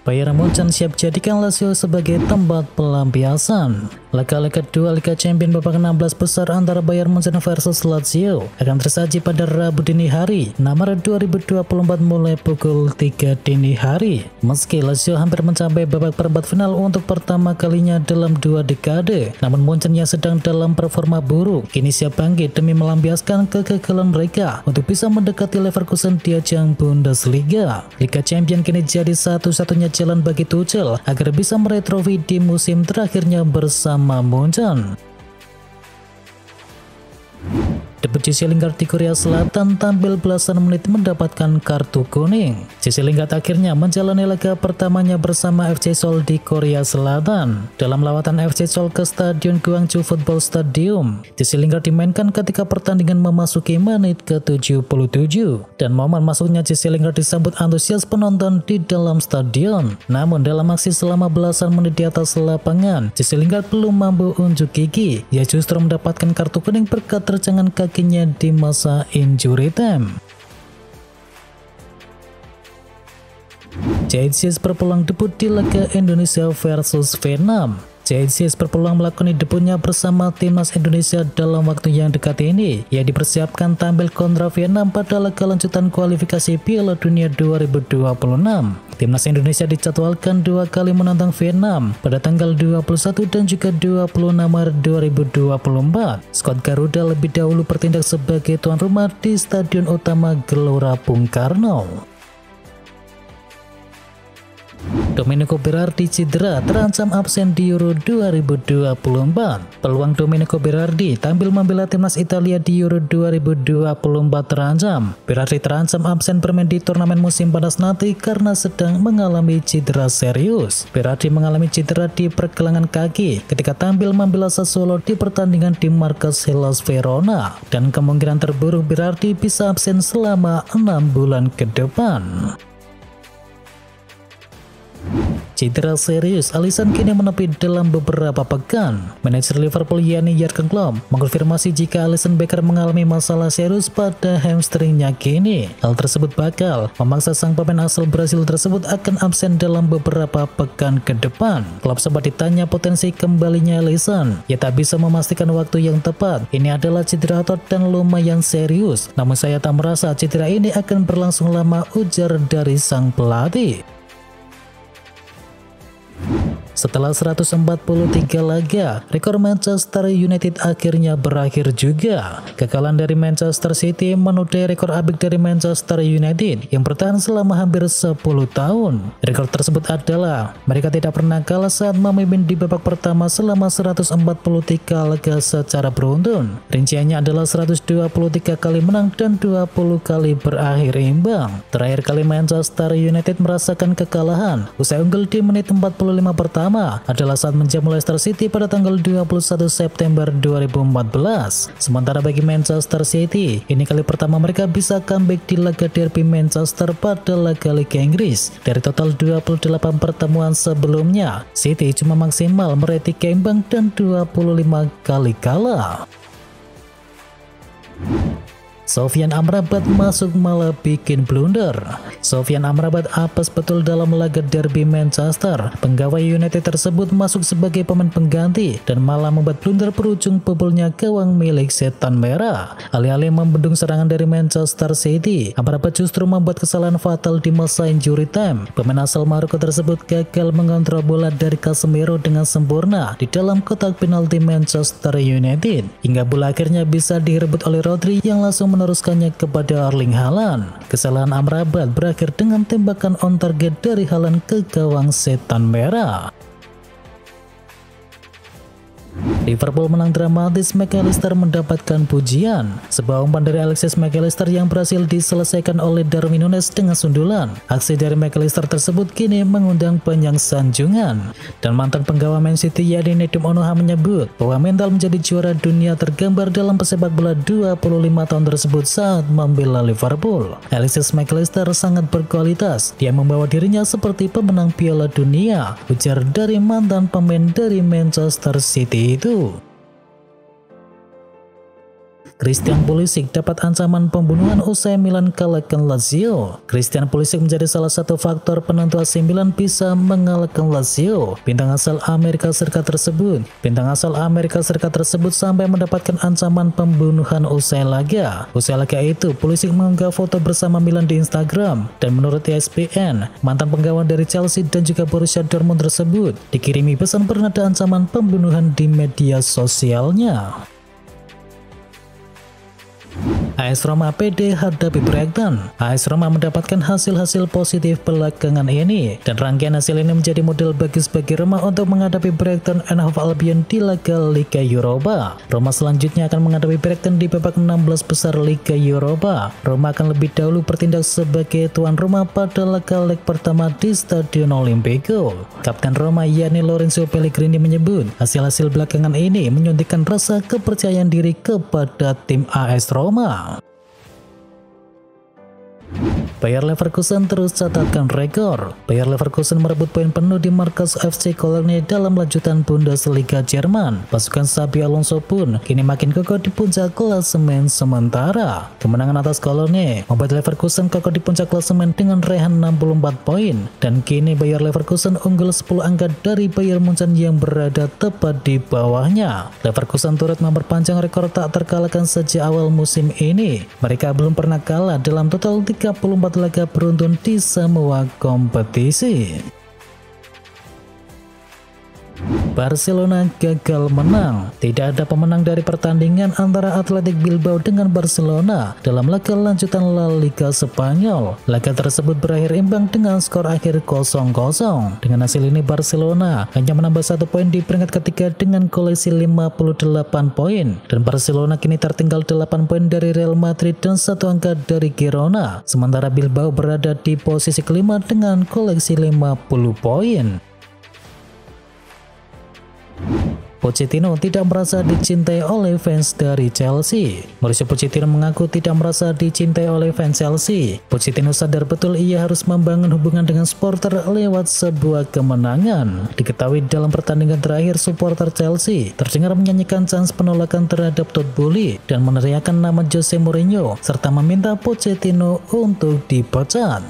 Bayern Munchen siap jadikan Lazio sebagai tempat pelampiasan. Laga kedua Liga Champions babak 16 besar antara Bayern Munchen versus Lazio akan tersaji pada Rabu dini hari 6 Maret 2024 mulai pukul 3 dini hari. Meski Lazio hampir mencapai babak perempat final untuk pertama kalinya dalam 2 dekade, namun Munchen yang sedang dalam performa buruk kini siap bangkit demi melampiaskan kegagalan mereka untuk bisa mendekati Leverkusen di ajang Bundesliga. Liga Champions kini jadi satu-satunya jalan bagi Tuchel agar bisa meraih trofi di musim terakhirnya bersama Munchen. Debut Jesse Lingard di Korea Selatan tampil belasan menit mendapatkan kartu kuning. Jesse Lingard akhirnya menjalani laga pertamanya bersama FC Seoul di Korea Selatan. Dalam lawatan FC Seoul ke Stadion Gwangju Football Stadium, Jesse Lingard dimainkan ketika pertandingan memasuki menit ke-77. Dan momen masuknya Jesse Lingard disambut antusias penonton di dalam stadion. Namun dalam aksi selama belasan menit di atas lapangan, Jesse Lingard belum mampu unjuk gigi. Ia justru mendapatkan kartu kuning berkat terjangan kakinya di masa injury time. Jaitsius berpeluang debut di laga Indonesia versus Vietnam. Jaitsius berpeluang melakoni debutnya bersama timnas Indonesia dalam waktu yang dekat ini. Ia dipersiapkan tampil kontra Vietnam pada laga lanjutan kualifikasi Piala Dunia 2026. Timnas Indonesia dijadwalkan 2 kali menantang Vietnam pada tanggal 21 dan juga 26 Maret 2024. Skuad Garuda lebih dahulu bertindak sebagai tuan rumah di Stadion Utama Gelora Bung Karno. Domenico Berardi cedera terancam absen di Euro 2024. Peluang Domenico Berardi tampil membela timnas Italia di Euro 2024 terancam. Berardi terancam absen bermain di turnamen musim panas nanti karena sedang mengalami cedera serius. Berardi mengalami cedera di pergelangan kaki ketika tampil membela Sassuolo di pertandingan di markas Hellas Verona, dan kemungkinan terburuk Berardi bisa absen selama 6 bulan ke depan. Cedera serius Alisson kini menepi dalam beberapa pekan. Manajer Liverpool yakni Jurgen Klopp mengkonfirmasi jika Alisson Becker mengalami masalah serius pada hamstringnya kini. Hal tersebut bakal memaksa sang pemain asal Brasil tersebut akan absen dalam beberapa pekan ke depan. Klopp sempat ditanya potensi kembalinya Alisson. Ia tak bisa memastikan waktu yang tepat. Ini adalah cedera otot dan lumayan serius. Namun saya tak merasa cedera ini akan berlangsung lama, ujar dari sang pelatih. Setelah 143 laga, rekor Manchester United akhirnya berakhir juga. Kekalahan dari Manchester City menodai rekor abik dari Manchester United yang bertahan selama hampir 10 tahun. Rekor tersebut adalah mereka tidak pernah kalah saat memimpin di babak pertama selama 143 laga secara beruntun. Rinciannya adalah 123 kali menang dan 20 kali berakhir imbang. Terakhir kali Manchester United merasakan kekalahan usai unggul di menit 45 pertama adalah saat menjamu Leicester City pada tanggal 21 September 2014. Sementara bagi Manchester City, ini kali pertama mereka bisa comeback di laga derby Manchester pada laga Liga Inggris. Dari total 28 pertemuan sebelumnya, City cuma maksimal meraih 3 imbang dan 25 kali kalah. Sofyan Amrabat masuk malah bikin blunder. Sofyan Amrabat apes betul dalam laga derby Manchester. Pegawai United tersebut masuk sebagai pemain pengganti dan malah membuat blunder berujung bobolnya gawang milik Setan Merah. Alih-alih membendung serangan dari Manchester City, Amrabat justru membuat kesalahan fatal di masa injury time. Pemain asal Maroko tersebut gagal mengontrol bola dari Casemiro dengan sempurna di dalam kotak penalti Manchester United, hingga bola akhirnya bisa direbut oleh Rodri yang langsung meneruskannya kepada Erling Haaland. Kesalahan Amrabat berakhir dengan tembakan on target dari Haaland ke gawang Setan Merah. Liverpool menang dramatis, McAllister mendapatkan pujian. Sebuah umpan dari Alexis McAllister yang berhasil diselesaikan oleh Darwin Núñez dengan sundulan. Aksi dari McAllister tersebut kini mengundang banyak sanjungan. Dan mantan penggawa Man City yakni Nedim Onoha menyebut bahwa mental menjadi juara dunia tergambar dalam pesepak bola 25 tahun tersebut saat membela Liverpool. Alexis McAllister sangat berkualitas. Dia membawa dirinya seperti pemenang Piala Dunia, ujar dari mantan pemain dari Manchester City itu. Christian Pulisic dapat ancaman pembunuhan usai Milan kalahkan Lazio. Christian Pulisic menjadi salah satu faktor penentu AC Milan bisa mengalahkan Lazio. Bintang asal Amerika Serikat tersebut sampai mendapatkan ancaman pembunuhan usai laga. Usai laga itu, Pulisic mengunggah foto bersama Milan di Instagram, dan menurut ESPN, mantan penggawa dari Chelsea dan juga Borussia Dortmund tersebut dikirimi pesan bernada ancaman pembunuhan di media sosialnya. AS Roma pede hadapi Brighton. AS Roma mendapatkan hasil-hasil positif belakangan ini, dan rangkaian hasil ini menjadi model bagus bagi Roma untuk menghadapi Brighton and Hove Albion di laga Liga Eropa. Roma selanjutnya akan menghadapi Brighton di babak 16 besar Liga Eropa. Roma akan lebih dahulu bertindak sebagai tuan rumah pada laga leg pertama di Stadion Olimpico. Kapten Roma yakni Lorenzo Pellegrini menyebut hasil-hasil belakangan ini menyuntikkan rasa kepercayaan diri kepada tim AS Roma. Bayer Leverkusen terus catatkan rekor. Bayer Leverkusen merebut poin penuh di markas FC Cologne dalam lanjutan Bundesliga Jerman. Pasukan Xabi Alonso pun kini makin kokoh di puncak klasemen sementara. Kemenangan atas Cologne membuat Leverkusen kokoh di puncak klasemen dengan raihan 64 poin, dan kini Bayer Leverkusen unggul 10 angka dari Bayern Munchen yang berada tepat di bawahnya. Leverkusen turut memperpanjang rekor tak terkalahkan sejak awal musim ini. Mereka belum pernah kalah dalam total 34 laga beruntun di semua kompetisi. Barcelona gagal menang. Tidak ada pemenang dari pertandingan antara Athletic Bilbao dengan Barcelona dalam laga lanjutan La Liga Spanyol. Laga tersebut berakhir imbang dengan skor akhir 0-0. Dengan hasil ini Barcelona hanya menambah 1 poin di peringkat ketiga dengan koleksi 58 poin, dan Barcelona kini tertinggal 8 poin dari Real Madrid dan 1 angka dari Girona. Sementara Bilbao berada di posisi kelima dengan koleksi 50 poin. Pochettino tidak merasa dicintai oleh fans dari Chelsea. Mauricio Pochettino mengaku tidak merasa dicintai oleh fans Chelsea. Pochettino sadar betul ia harus membangun hubungan dengan supporter lewat sebuah kemenangan. Diketahui dalam pertandingan terakhir, supporter Chelsea terdengar menyanyikan chants penolakan terhadap Todd Boehly dan meneriakkan nama Jose Mourinho serta meminta Pochettino untuk dipecat.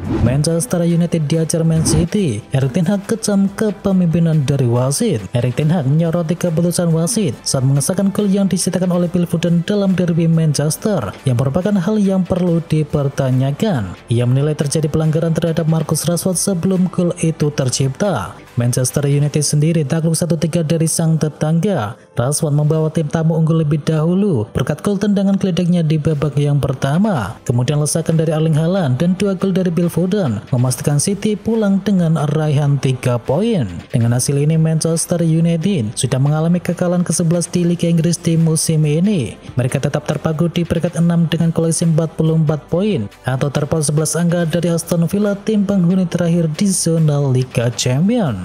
Manchester United diajar Man City. Erik ten Hag kecam kepemimpinan dari wasit. Erik ten Hag menyoroti keputusan wasit saat mengesahkan gol yang diciptakan oleh Phil Foden dalam derby Manchester, yang merupakan hal yang perlu dipertanyakan. Ia menilai terjadi pelanggaran terhadap Marcus Rashford sebelum gol itu tercipta. Manchester United sendiri takluk 1-3 dari sang tetangga. Rashford membawa tim tamu unggul lebih dahulu berkat gol tendangan geledeknya di babak yang pertama. Kemudian lesakan dari Erling Haaland dan 2 gol dari Phil Foden memastikan City pulang dengan raihan 3 poin. Dengan hasil ini Manchester United sudah mengalami kekalahan ke-11 di Liga Inggris di musim ini. Mereka tetap terpaku di peringkat 6 dengan koleksi 44 poin atau terpaut 11 angka dari Aston Villa, tim penghuni terakhir di zona Liga Champions.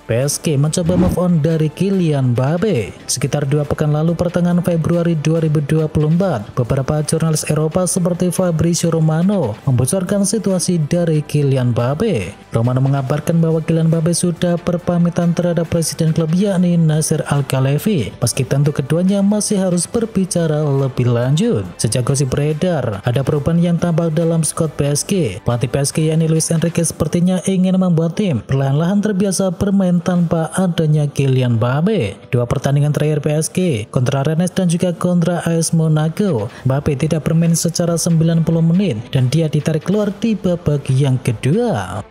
PSG mencoba move on dari Kylian Mbappe. Sekitar 2 pekan lalu pertengahan Februari 2024, beberapa jurnalis Eropa seperti Fabrizio Romano membocorkan situasi dari Kylian Mbappe. Romano mengabarkan bahwa Kylian Mbappe sudah berpamitan terhadap presiden klub yakni Nasser Al-Khelaifi, meski tentu keduanya masih harus berbicara lebih lanjut. Sejak gosip beredar, ada perubahan yang tampak dalam skuad PSG. Pelatih PSG yakni Luis Enrique sepertinya ingin membuat tim perlahan-lahan terbiasa bermain tanpa adanya Kylian Mbappe. 2 pertandingan terakhir PSG kontra Rennes dan juga kontra AS Monaco, Mbappe tidak bermain secara 90 menit dan dia ditarik keluar di babak yang kedua.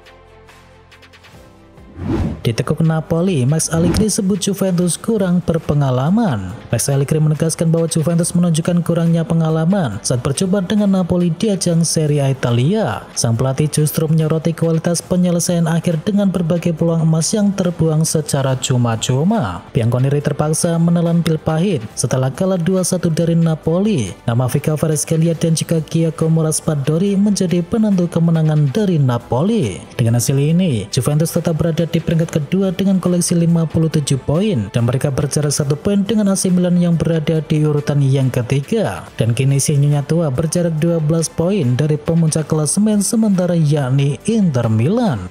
Ditekuk Napoli, Max Allegri sebut Juventus kurang berpengalaman. Max Allegri menegaskan bahwa Juventus menunjukkan kurangnya pengalaman saat bercoba dengan Napoli di ajang Serie A Italia. Sang pelatih justru menyoroti kualitas penyelesaian akhir dengan berbagai peluang emas yang terbuang secara cuma-cuma. Bianconeri terpaksa menelan pil pahit setelah kalah 2-1 dari Napoli. Nama Vica Kvaratskhelia dan juga Giacomo Raspadori menjadi penentu kemenangan dari Napoli. Dengan hasil ini, Juventus tetap berada di peringkat kedua dengan koleksi 57 poin dan mereka berjarak 1 poin dengan AC Milan yang berada di urutan yang ketiga, dan kini si nyonya tua berjarak 12 poin dari pemuncak klasemen sementara yakni Inter Milan.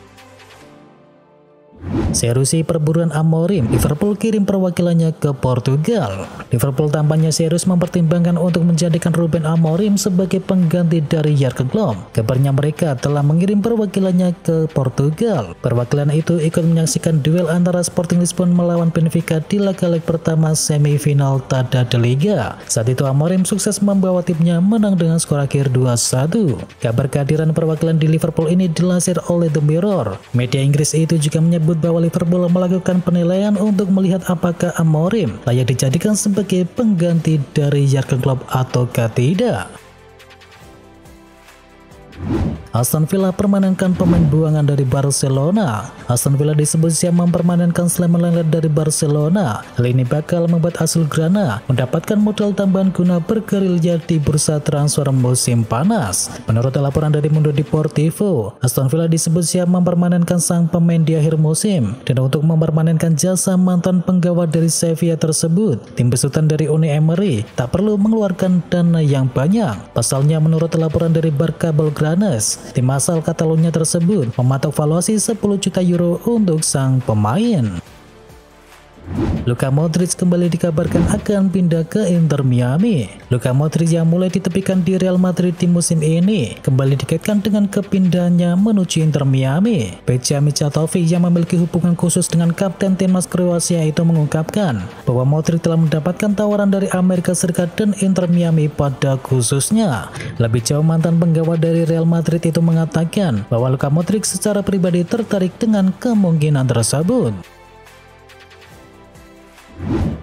Seriusi perburuan Amorim, Liverpool kirim perwakilannya ke Portugal. Liverpool tampaknya serius mempertimbangkan untuk menjadikan Ruben Amorim sebagai pengganti dari Jurgen Klopp. Kabarnya mereka telah mengirim perwakilannya ke Portugal. Perwakilan itu ikut menyaksikan duel antara Sporting Lisbon melawan Benfica di laga leg pertama semifinal Taça da Liga. Saat itu Amorim sukses membawa timnya menang dengan skor akhir 2-1. Kabar kehadiran perwakilan di Liverpool ini dilansir oleh The Mirror. Media Inggris itu juga menyebut bahwa Liverpool melakukan penilaian untuk melihat apakah Amorim layak dijadikan sebagai pengganti dari Jurgen Klopp ataukah tidak. Aston Villa permanenkan pemain buangan dari Barcelona. Aston Villa disebut siap mempermanenkan Slema Lenglet dari Barcelona. Hal ini bakal membuat Azulgrana mendapatkan modal tambahan guna bergerilya di bursa transfer musim panas. Menurut laporan dari Mundo Deportivo, Aston Villa disebut siap mempermanenkan sang pemain di akhir musim. Dan untuk mempermanenkan jasa mantan penggawa dari Sevilla tersebut, tim besutan dari Unai Emery tak perlu mengeluarkan dana yang banyak. Pasalnya menurut laporan dari Barca Blaugranes, tim asal Catalonia tersebut mematok valuasi 10 juta euro untuk sang pemain. Luka Modric kembali dikabarkan akan pindah ke Inter Miami. Luka Modric yang mulai ditepikan di Real Madrid di musim ini kembali dikaitkan dengan kepindahannya menuju Inter Miami. Peja Mijatovic yang memiliki hubungan khusus dengan kapten timnas Kroasia itu mengungkapkan bahwa Modric telah mendapatkan tawaran dari Amerika Serikat dan Inter Miami pada khususnya. Lebih jauh, mantan penggawa dari Real Madrid itu mengatakan bahwa Luka Modric secara pribadi tertarik dengan kemungkinan tersebut.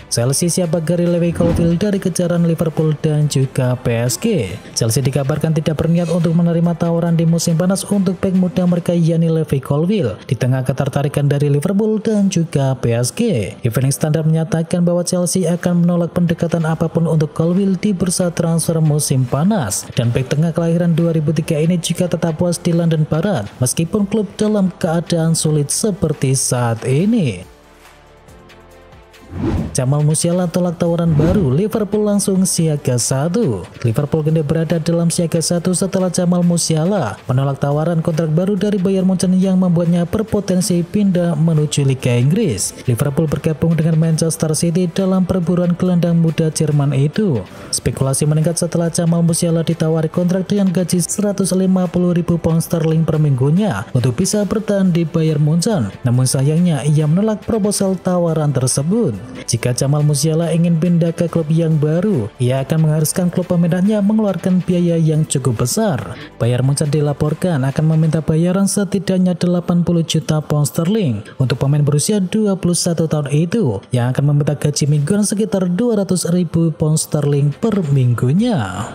Chelsea siap Gary Caulfield dari kejaran Liverpool dan juga PSG. Chelsea dikabarkan tidak berniat untuk menerima tawaran di musim panas untuk bek muda mereka yakni Levi Colwill di tengah ketertarikan dari Liverpool dan juga PSG. Evening Standard menyatakan bahwa Chelsea akan menolak pendekatan apapun untuk Colwill di bursa transfer musim panas, dan bek tengah kelahiran 2003 ini juga tetap puas di London Barat meskipun klub dalam keadaan sulit seperti saat ini. Jamal Musiala tolak tawaran baru, Liverpool langsung siaga 1. Liverpool kini berada dalam siaga 1 setelah Jamal Musiala menolak tawaran kontrak baru dari Bayern Munchen yang membuatnya berpotensi pindah menuju Liga Inggris. Liverpool bergabung dengan Manchester City dalam perburuan gelandang muda Jerman itu. Spekulasi meningkat setelah Jamal Musiala ditawari kontrak dengan gaji 150.000 pound sterling per minggunya untuk bisa bertahan di Bayern Munchen. Namun sayangnya ia menolak proposal tawaran tersebut. Jika Jamal Musiala ingin pindah ke klub yang baru, ia akan mengharuskan klub peminatnya mengeluarkan biaya yang cukup besar. Bayern Munchen dilaporkan akan meminta bayaran setidaknya 80 juta pound sterling untuk pemain berusia 21 tahun itu, yang akan meminta gaji mingguan sekitar 200.000 pound sterling per minggunya.